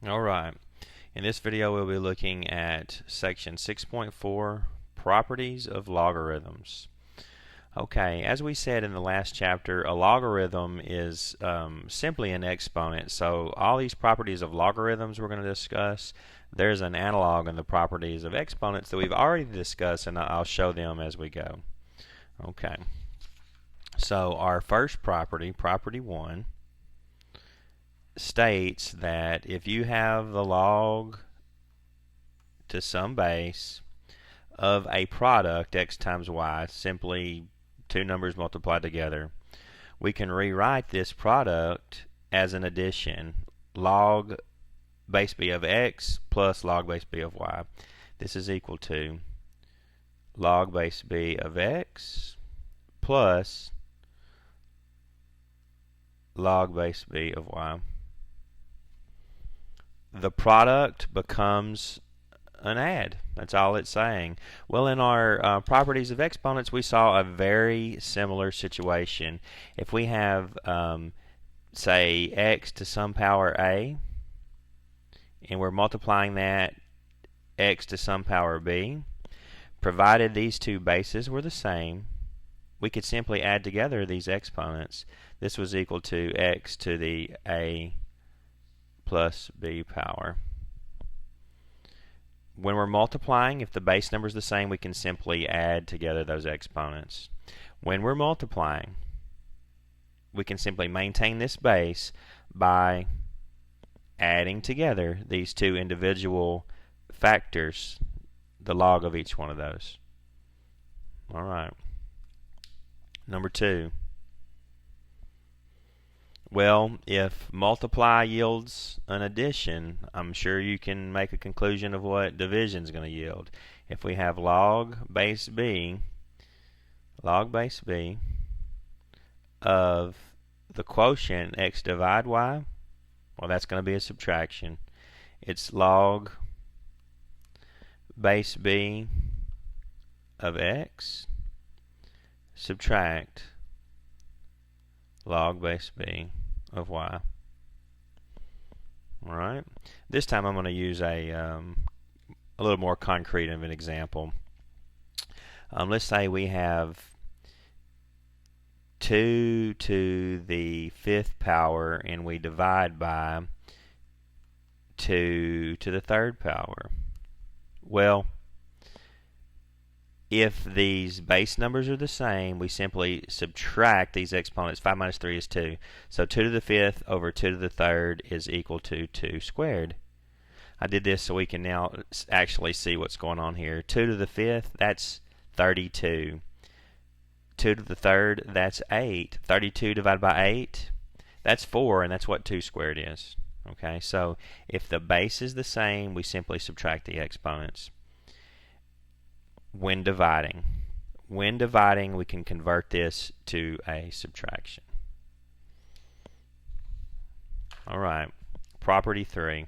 Alright, in this video we'll be looking at section 6.4, Properties of Logarithms. Okay, as we said in the last chapter, a logarithm is simply an exponent. So all these properties of logarithms we're going to discuss, there's an analog in the properties of exponents that we've already discussed, and I'll show them as we go. Okay, so our first property, property 1, states that if you have the log to some base of a product, x times y, simply two numbers multiplied together, we can rewrite this product as an addition, log base b of x plus log base b of y. This is equal to log base b of x plus log base b of y. The product becomes an add. That's all it's saying. Well, in our properties of exponents, we saw a very similar situation. If we have, say, x to some power a, and we're multiplying that x to some power b, provided these two bases were the same, we could simply add together these exponents. This was equal to x to the a plus b power. When we're multiplying, if the base number is the same, we can simply add together those exponents. When we're multiplying, we can simply maintain this base by adding together these two individual factors, the log of each one of those. Alright. Number 2. Well, if multiply yields an addition, I'm sure you can make a conclusion of what division is going to yield. If we have log base b of the quotient x divide y, well, that's going to be a subtraction. It's log base b of x subtract log base b of y. Alright, this time I'm going to use a little more concrete of an example. Let's say we have 2 to the 5th power and we divide by 2 to the 3rd power. Well, if these base numbers are the same, we simply subtract these exponents. 5 minus 3 is 2. So 2 to the 5th over 2 to the 3rd is equal to 2 squared. I did this so we can now actually see what's going on here. 2 to the 5th, that's 32. 2 to the 3rd, that's 8. 32 divided by 8, that's 4, and that's what 2 squared is. Okay, so if the base is the same, we simply subtract the exponents. When dividing, we can convert this to a subtraction. Alright, property 3.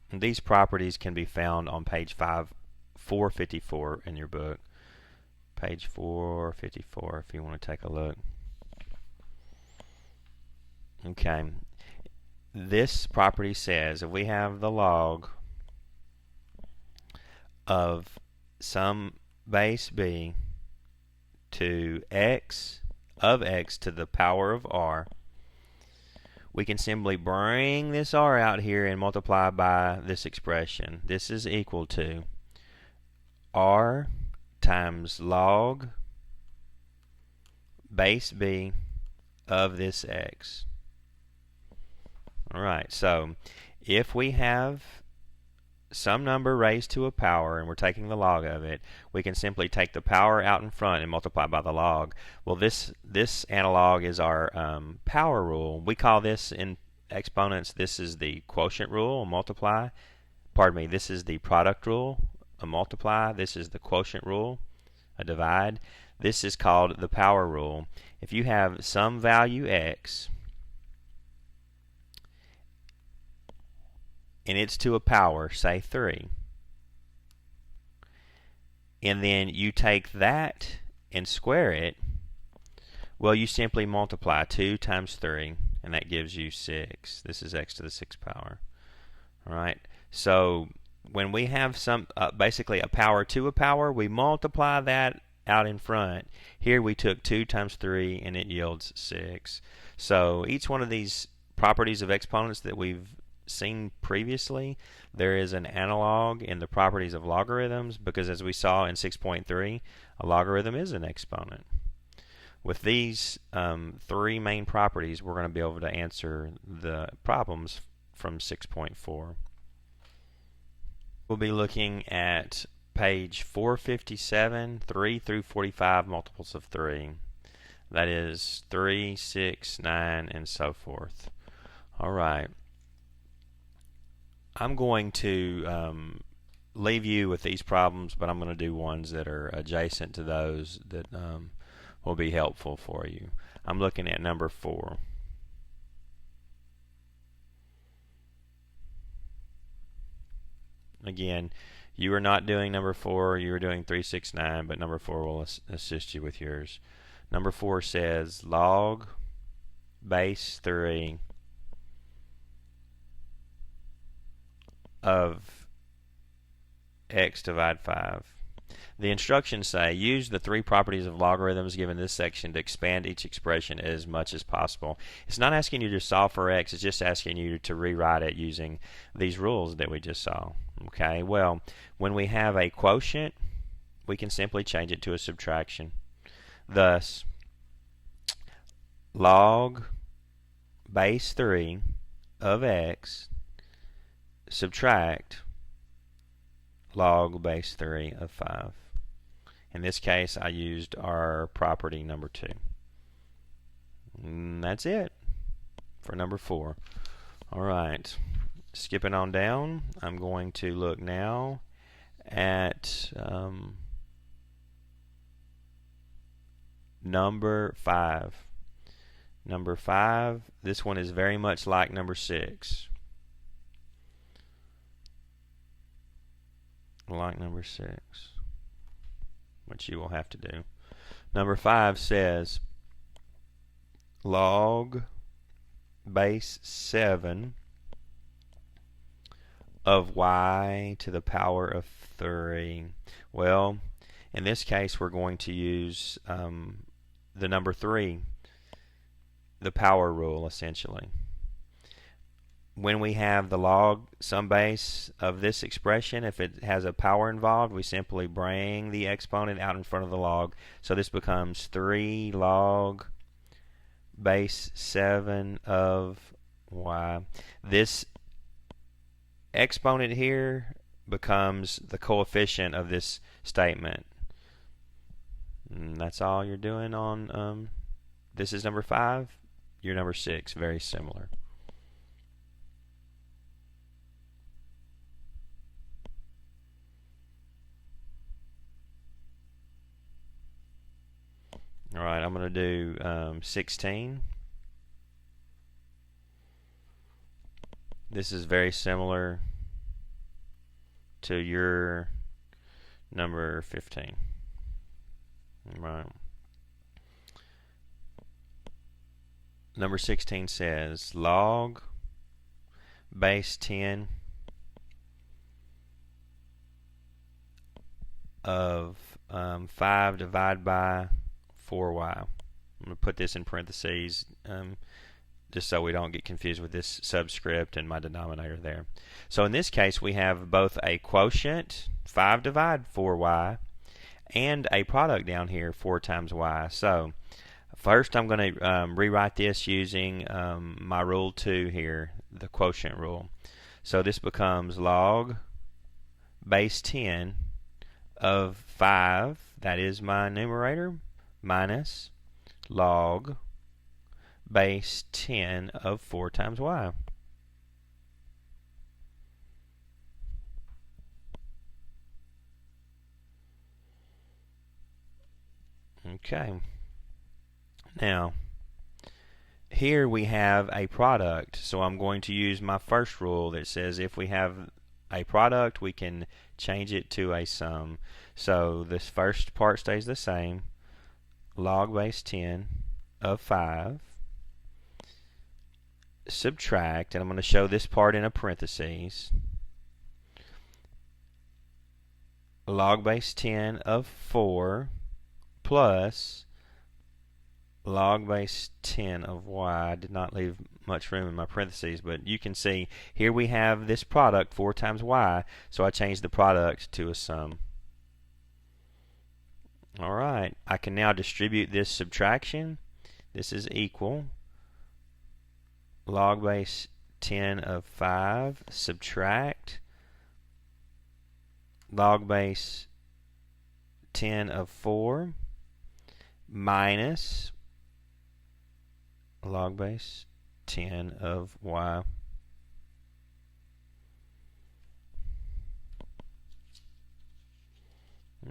And these properties can be found on page 454 in your book. Page 454 if you want to take a look. Okay, this property says if we have the log of some base b to x of x to the power of r, we can simply bring this r out here and multiply by this expression. This is equal to r times log base b of this x. Alright, so if we have some number raised to a power and we're taking the log of it, we can simply take the power out in front and multiply by the log. Well, this analog is our power rule. We call this in exponents, this is the quotient rule, a multiply. Pardon me, this is the product rule, a multiply. This is the quotient rule, a divide. This is called the power rule. If you have some value x and it's to a power, say 3, and then you take that and square it, well, you simply multiply 2 times 3 and that gives you 6. This is x to the 6th power. Alright, so when we have some basically a power to a power, we multiply that out in front. Here we took 2 times 3 and it yields 6. So each one of these properties of exponents that we've seen previously, there is an analog in the properties of logarithms, because as we saw in 6.3, a logarithm is an exponent. With these 3 main properties, we're going to be able to answer the problems from 6.4. We'll be looking at page 457, 3 through 45 multiples of 3. That is 3, 6, 9, and so forth. Alright. I'm going to leave you with these problems, but I'm going to do ones that are adjacent to those that will be helpful for you. I'm looking at number 4. Again, you are not doing number 4, you are doing 3, 6, 9, but number 4 will assist you with yours. Number 4 says log base 3 of x divided 5. The instructions say use the 3 properties of logarithms given this section to expand each expression as much as possible. It's not asking you to solve for x, it's just asking you to rewrite it using these rules that we just saw. Okay, well, when we have a quotient, we can simply change it to a subtraction. Thus, log base 3 of x subtract log base 3 of 5. In this case, I used our property number 2. And that's it for number 4. Alright, skipping on down, I'm going to look now at number 5. Number 5, this one is very much like number 6. Like number 6, which you will have to do. Number 5 says log base 7 of y to the power of 3. Well, in this case we're going to use the number 3, the power rule, essentially. When we have the log sum base of this expression, if it has a power involved, we simply bring the exponent out in front of the log. So this becomes 3 log base 7 of y. This exponent here becomes the coefficient of this statement. And that's all you're doing on this is number 5. Your number 6, very similar. Alright, I'm going to do 16. This is very similar to your number 15. Right. Number 16 says log base 10 of 5 divided by 4y. I'm going to put this in parentheses just so we don't get confused with this subscript and my denominator there. So in this case we have both a quotient 5 divided 4y and a product down here 4 times y. So first I'm going to rewrite this using my rule 2 here, the quotient rule. So this becomes log base 10 of 5, that is my numerator, minus log base 10 of 4 times y. Okay. Now, here we have a product, so I'm going to use my first rule that says if we have a product, we can change it to a sum. So this first part stays the same, log base 10 of 5 subtract, and I'm going to show this part in a parentheses, log base 10 of 4 plus log base 10 of y. I did not leave much room in my parentheses, but you can see here we have this product 4 times y, so I changed the product to a sum. Alright, I can now distribute this subtraction. This is equal log base 10 of 5 subtract log base 10 of 4 minus log base 10 of y.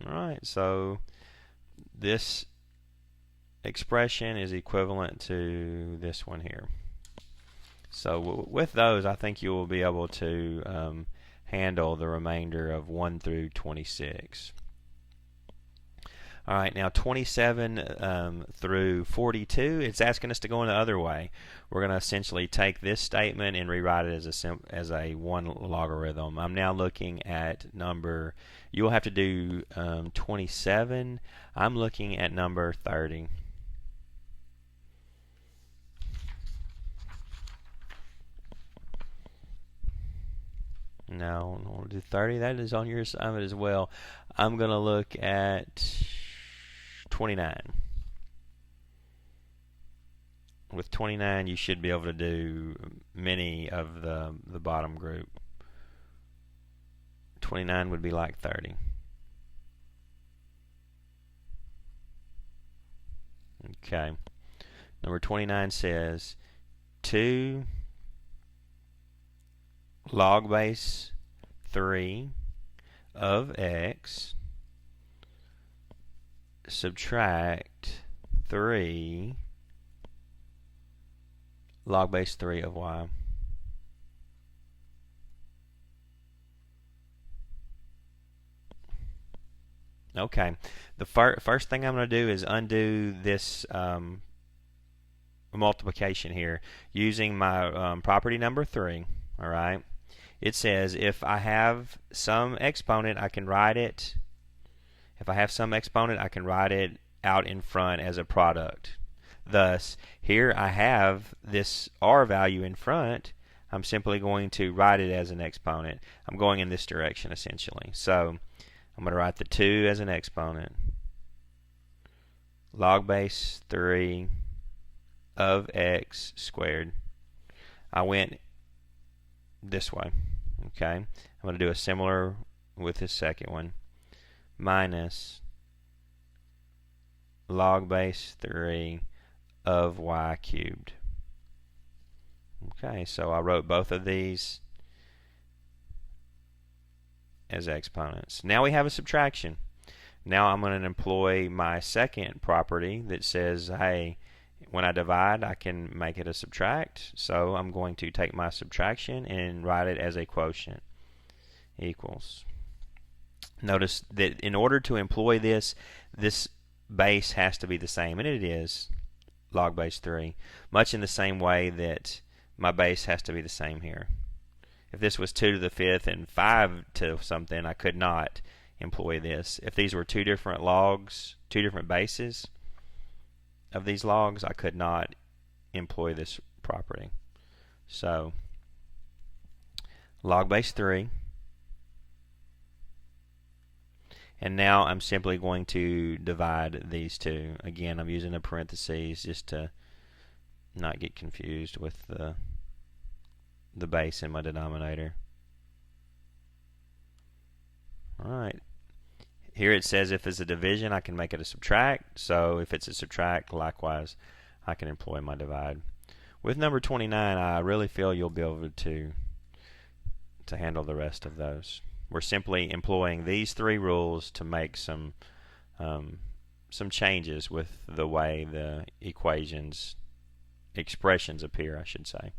Alright, so this expression is equivalent to this one here. So with those, I think you will be able to handle the remainder of 1 through 26. Alright, now 27 through 42, it's asking us to go in the other way. We're going to essentially take this statement and rewrite it as a one logarithm. I'm now looking at number, you will have to do 27. I'm looking at number 30. No, we'll do 30. That is on your assignment as well. I'm going to look at 29. With 29, you should be able to do many of the bottom group. 29 would be like 30. Okay. Number 29 says 2 log base 3 of x subtract 3 log base 3 of y. Okay, the first thing I'm going to do is undo this multiplication here using my property number 3. Alright, it says if I have some exponent, I can write it. If I have some exponent, I can write it out in front as a product. Thus, here I have this r value in front. I'm simply going to write it as an exponent. I'm going in this direction essentially. So I'm going to write the 2 as an exponent. Log base 3 of x squared. I went this way. Okay, I'm going to do a similar with this second one. Minus log base 3 of y cubed. Okay, so I wrote both of these as exponents. Now we have a subtraction. Now I'm going to employ my second property that says, hey, when I divide, I can make it a subtract. So I'm going to take my subtraction and write it as a quotient. Equals. Notice that in order to employ this base has to be the same, and it is log base 3, much in the same way that my base has to be the same here. If this was 2 to the 5th and 5 to something, I could not employ this. If these were two different logs, two different bases of these logs, I could not employ this property. So log base 3, and now I'm simply going to divide these two. Again, I'm using a parentheses just to not get confused with the base in my denominator. Alright, here it says if it's a division, I can make it a subtract. So if it's a subtract, likewise, I can employ my divide. With number 29, I really feel you'll be able to handle the rest of those. We're simply employing these 3 rules to make some changes with the way the expressions appear, I should say.